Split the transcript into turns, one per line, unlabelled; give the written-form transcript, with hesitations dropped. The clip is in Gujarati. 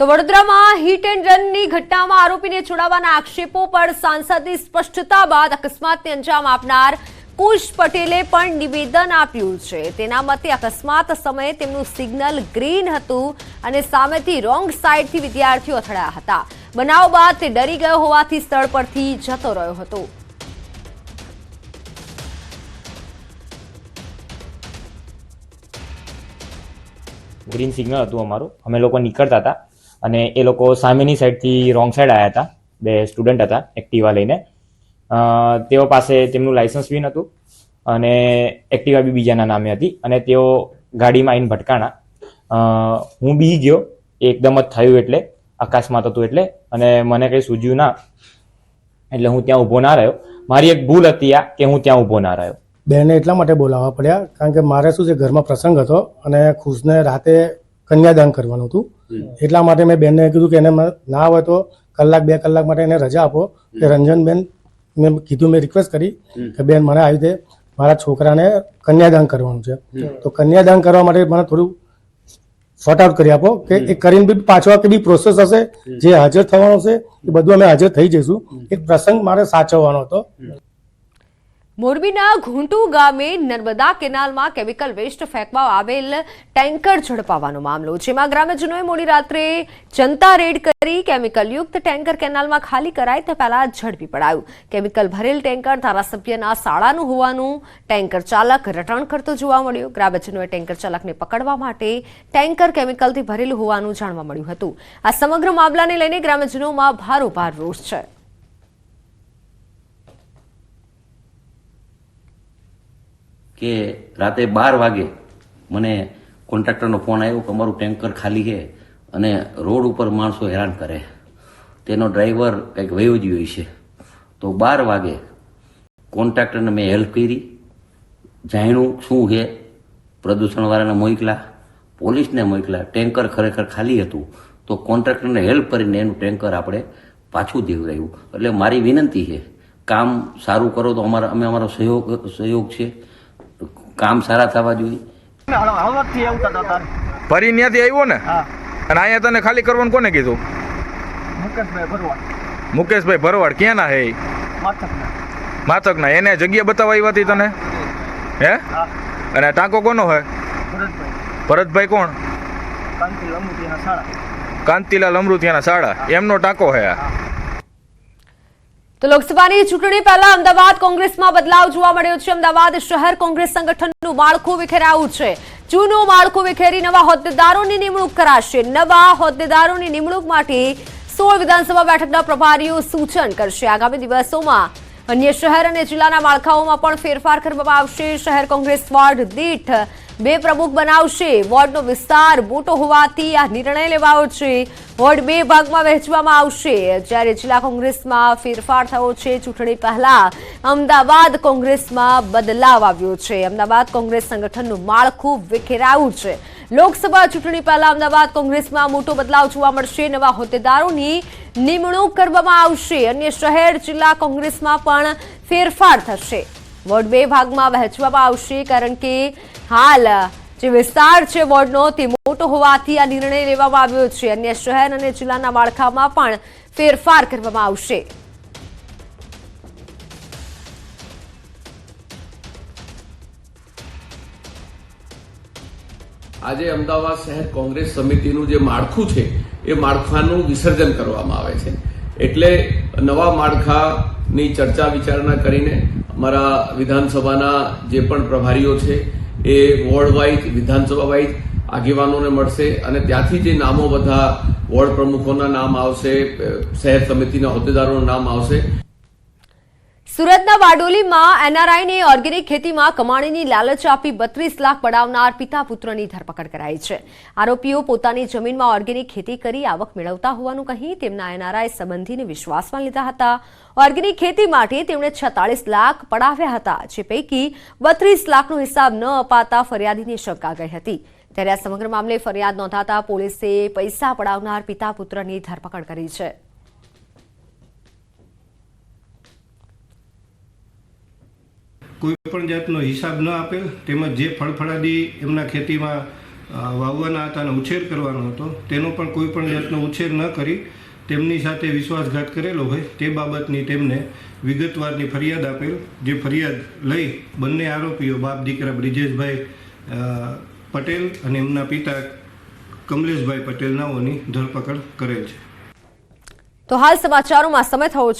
તો વડોદરામાં હિટ એન્ડ રનની ઘટનામાં આરોપીને છોડાવવાના આક્ષેપો પર સાંસદની સ્પષ્ટતા બાદ અકસ્માતને અંજામ આપનાર કુશ પટેલે પણ નિવેદન આપ્યું છે. તેના મતે અકસ્માત સમયે તેમનું સિગ્નલ ગ્રીન હતું અને સામેથી રોંગ સાઈડથી વિદ્યાર્થીઓ અથડાયા હતા. બનાવ બાદ તે ડરી ગયો હોવાથી સ્થળ પરથી જતો રહ્યો હતો.
ગ્રીન સિગ્નલ હતું અમારું, અમે લોકો નીકળતા હતા અને એ લોકો સામેની સાઈડથી રોંગ સાઈડ આવ્યા હતા. બે સ્ટુડન્ટ હતા એક્ટિવા લઈને. તેઓ પાસે તેમનું લાયસન્સ બી નહોતું અને એક્ટિવા બી બીજાના નામે હતી અને તેઓ ગાડીમાં આવીને ભટકાણા. હું બી ગયો એકદમ જ થયું એટલે અકસ્માત હતું એટલે, અને મને કંઈ સૂઝ્યું ના એટલે હું ત્યાં ઊભો ના રહ્યો. મારી એક ભૂલ હતી આ કે હું ત્યાં ઊભો ના રહ્યો.
બહેને એટલા માટે બોલાવવા પડ્યા કારણ કે મારે શું છે, ઘરમાં પ્રસંગ હતો અને ખુશને રાતે કન્યાદાન કરવાનું હતું. એટલા માટે મેં બેનને કીધું કે એને ના હોય તો કલાક 2 કલાક માટે એને રજા આપો. કે રંજનબેન મેં કીધું, મેં રિક્વેસ્ટ કરી કે બેન મને આવી રીતે મારા છોકરાને કન્યાદાન કરવાનું છે, તો કન્યાદાન કરવા માટે મને થોડું શોર્ટ આઉટ કરી આપો કે એ કરીને બી પાછો કે બી પ્રોસેસ હશે, જે હાજર થવાનું છે એ બધું અમે હાજર થઈ જઈશું. એક પ્રસંગ મારે સાચવવાનો હતો.
મોરબીના ઘૂંટુ ગામે નર્મદા કેનાલમાં કેમિકલ વેસ્ટ ફેંકવા આવેલ ટેન્કર ઝડપાવાનો મામલો, જેમાં ગ્રામજનોએ મોડી રાત્રે જનતા રેડ કરી કેમિકલયુક્ત ટેન્કર કેનાલમાં ખાલી કરાય તે પહેલા ઝડપી પડાયું. કેમિકલ ભરેલ ટેન્કર ધારાસભ્યના શાળાનું હોવાનું ટેન્કર ચાલક રટણ કરતો જોવા મળ્યો. ગ્રામજનોએ ટેન્કર ચાલકને પકડવા માટે ટેન્કર કેમિકલથી ભરેલું હોવાનું જાણવા મળ્યું હતું. આ સમગ્ર મામલાને લઈને ગ્રામજનોમાં ભારોભાર રોષ છે.
કે રાતે 12 વાગે મને કોન્ટ્રાક્ટરનો ફોન આવ્યો કે અમારું ટેન્કર ખાલી છે અને રોડ ઉપર માણસો હેરાન કરે, તેનો ડ્રાઈવર કંઈક વયો જ હોય છે. તો 12 વાગે કોન્ટ્રાક્ટરને મેં હેલ્પ કરી, જાણ્યું શું છે, પ્રદૂષણવાળાને મોકલા, પોલીસને મોકલા. ટેન્કર ખરેખર ખાલી હતું તો કોન્ટ્રાક્ટરને હેલ્પ કરીને એનું ટેન્કર આપણે પાછું દેવડાવ્યું. એટલે મારી વિનંતી છે, કામ સારું કરો તો અમારો સહયોગ છે. કામ સારા થવા જોઈએ.
ફરી ત્યાંથી આવ્યો ને, અને અહીંયા તને ખાલી કરવાનું કોને કીધું? મુકેશભાઈ ભરવાડ. ક્યાંના હે? માથકના. એને જગ્યા બતાવવા આવી હતી તને? હે? અને ટાંકો કોનો હે? ભરતભાઈ કોણ? કાંતિલાલ અમૃતિયાના શાળા, એમનો ટાંકો હે.
તો લોકસભાની ચૂંટણી પહેલા અમદાવાદ કોંગ્રેસમાં બદલાવ જોવા મળ્યો છે. અમદાવાદ શહેર કોંગ્રેસ સંગઠનનું માળખું વિખેરાયું છે. જૂનું માળખું વિખેરી નવા હોદ્દેદારોની નિમણૂક કરાશે. નવા હોદ્દેદારોની નિમણૂક માટે 16 વિધાનસભા બેઠકના પ્રભારીઓ સૂચન કરશે. આગામી દિવસોમાં અન્ય શહેર અને જિલ્લાના માળખાઓમાં પણ ફેરફાર કરવામાં આવશે. શહેર કોંગ્રેસ વોર્ડ દીઠ 2 પ્રમુખ બનાવશે. વોર્ડનો વિસ્તાર મોટો હોવાથી આ નિર્ણય લેવાયો છે. વોર્ડ 2 ભાગમાં વહેંચવામાં આવશે. જ્યારે જિલ્લા કોંગ્રેસમાં ફેરફાર થયો છે. ચૂંટણી પહેલા અમદાવાદ કોંગ્રેસમાં બદલાવ આવ્યો છે. અમદાવાદ કોંગ્રેસ સંગઠનનું માળખું વિખેરાયું છે. લોકસભા ચૂંટણી પહેલા અમદાવાદ કોંગ્રેસમાં મોટો બદલાવ જોવા મળશે. નવા હોદ્દેદારોની નિમણૂક કરવામાં આવશે. અન્ય શહેર જિલ્લા કોંગ્રેસમાં પણ ફેરફાર થશે. વોર્ડ 2 ભાગમાં વહેંચવામાં આવશે, કારણ કે હાલ જે વિસ્તાર છે વોર્ડનો તે મોટો હોવાથી આ નિર્ણય લેવામાં આવ્યો છે. અન્ય શહેર અને જિલ્લાના માળખામાં પણ ફેરફાર કરવામાં આવશે.
આજે અમદાવાદ શહેર કોંગ્રેસ સમિતિનું જે માળખું છે એ માળખાનું વિસર્જન કરવામાં આવે છે. એટલે નવા માળખાની ચર્ચા વિચારણા કરીને અમારા વિધાનસભાના જે પણ પ્રભારીઓ છે એ વોર્ડ વાઇઝ, વિધાનસભા વાઇઝ આગેવાનોને મળશે અને ત્યાંથી જે નામો બધા વોર્ડ પ્રમુખોના નામ આવશે, શહેર સમિતિના હોદ્દેદારોનું નામ આવશે.
સુરતના વાડોલીમાં એનઆરઆઈને ઓર્ગેનિક ખેતીમાં કમાણીની લાલચ આપી 32 લાખ પડાવનાર પિતા પુત્રની ધરપકડ કરાઈ છે. આરોપીઓ પોતાની જમીનમાં ઓર્ગેનિક ખેતી કરી આવક મેળવતા હોવાનું કહી તેમના એનઆરઆઈ સંબંધીને વિશ્વાસમાં લીધા હતા. ઓર્ગેનિક ખેતી માટે તેમણે 46 લાખ પડાવ્યા હતા, જે પૈકી 32 લાખનો હિસાબ ન અપાતા ફરિયાદીને શંકા ગઈ હતી. ત્યારે આ સમગ્ર મામલે ફરિયાદ નોંધાતા પોલીસે પૈસા પડાવનાર પિતા પુત્રની ધરપકડ કરી છે.
કોઈ પણ જાતનો હિસાબ ન આપેલ, તેમજ જે ફળફળાદી એમના ખેતીમાં વાવવાના હતા અને ઉછેર કરવાનો હતો તેનો પણ કોઈ પણ જાતનો ઉછેર ન કરી તેમની સાથે વિશ્વાસઘાત કરેલો હોય તે બાબતની તેમને વિગતવારની ફરિયાદ આપેલ, જે ફરિયાદ લઈ બંને આરોપીઓ બાપ દીકરા બ્રિજેશભાઈ પટેલ અને એમના પિતા કમલેશભાઈ પટેલ નાઓની ધરપકડ કરેલ છે.
તો હાલ સમાચારોમાં સમય થયો છે.